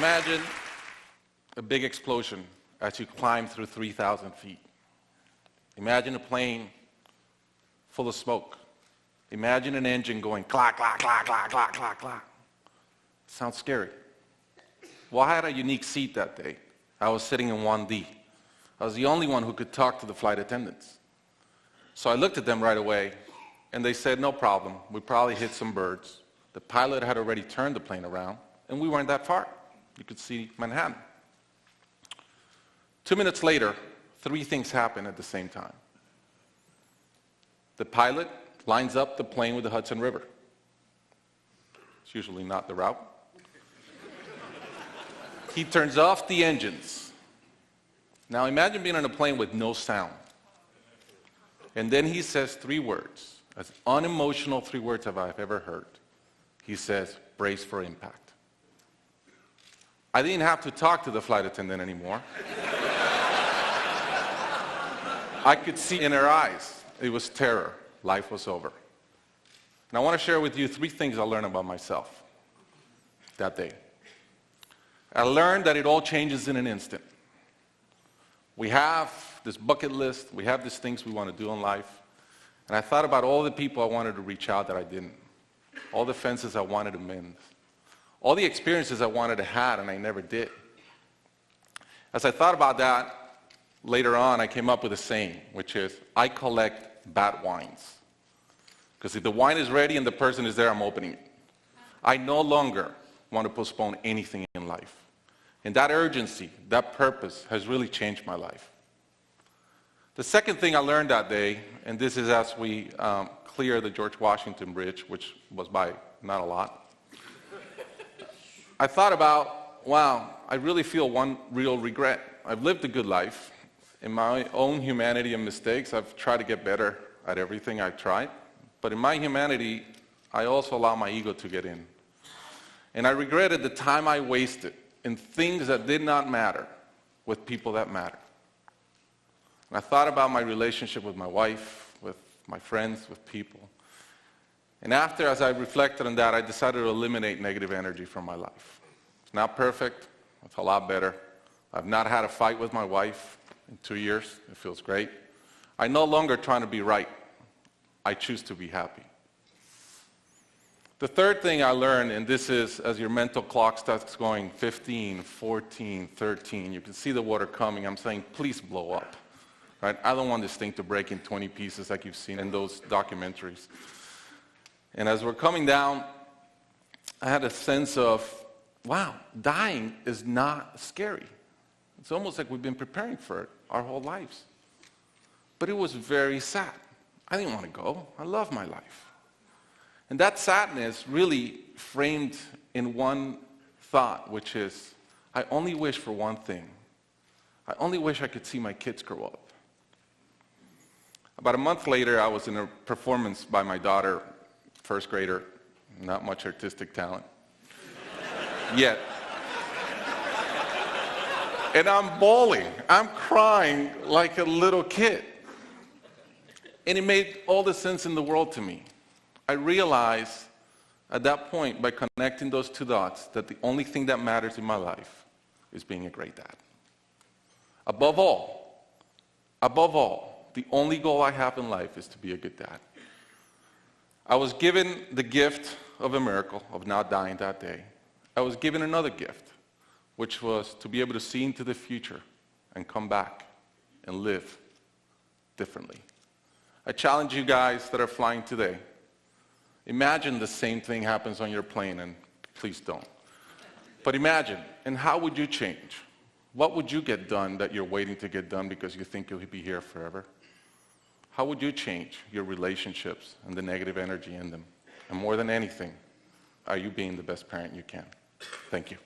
Imagine a big explosion as you climb through 3,000 feet. Imagine a plane full of smoke. Imagine an engine going clack, clack, clack, clack, clack, clack, clack. Sounds scary. Well, I had a unique seat that day. I was sitting in 1D. I was the only one who could talk to the flight attendants. So I looked at them right away, and they said, no problem. We probably hit some birds. The pilot had already turned the plane around, and we weren't that far. You could see Manhattan. 2 minutes later, 3 things happen at the same time. The pilot lines up the plane with the Hudson River. It's usually not the route. He turns off the engines. Now imagine being on a plane with no sound. And then he says 3 words, as unemotional 3 words as I've ever heard. He says, brace for impact. I didn't have to talk to the flight attendant anymore. I could see in her eyes, it was terror. Life was over. And I want to share with you 3 things I learned about myself that day. I learned that it all changes in an instant. We have this bucket list, we have these things we want to do in life, and I thought about all the people I wanted to reach out that I didn't, all the fences I wanted to mend, all the experiences I wanted to have and I never did. As I thought about that, later on I came up with a saying, which is, I collect bad wines. Because if the wine is ready and the person is there, I'm opening it. I no longer want to postpone anything in life. And that urgency, that purpose has really changed my life. The second thing I learned that day, and this is as we clear the George Washington Bridge, which was by not a lot, I thought about, wow, I really feel one real regret. I've lived a good life. In my own humanity and mistakes, I've tried to get better at everything I've tried. But in my humanity, I also allow my ego to get in. And I regretted the time I wasted in things that did not matter with people that matter. And I thought about my relationship with my wife, with my friends, with people. And after, as I reflected on that, I decided to eliminate negative energy from my life. It's not perfect. It's a lot better. I've not had a fight with my wife in 2 years. It feels great. I'm no longer trying to be right. I choose to be happy. The third thing I learned, and this is as your mental clock starts going 15, 14, 13, you can see the water coming. I'm saying, please blow up. Right? I don't want this thing to break in 20 pieces like you've seen in those documentaries. And as we're coming down, I had a sense of, wow, dying is not scary. It's almost like we've been preparing for it our whole lives. But it was very sad. I didn't want to go. I love my life. And that sadness really framed in one thought, which is, I only wish for one thing. I only wish I could see my kids grow up. About a month later, I was in a performance by my daughter, first grader, not much artistic talent, yet. And I'm bawling, I'm crying like a little kid. And it made all the sense in the world to me. I realized at that point, by connecting those 2 dots, that the only thing that matters in my life is being a great dad. Above all, the only goal I have in life is to be a good dad. I was given the gift of a miracle, of not dying that day. I was given another gift, which was to be able to see into the future and come back and live differently. I challenge you guys that are flying today. Imagine the same thing happens on your plane, and please don't. But imagine, and how would you change? What would you get done that you're waiting to get done because you think you'll be here forever? How would you change your relationships and the negative energy in them? And more than anything, are you being the best parent you can? Thank you.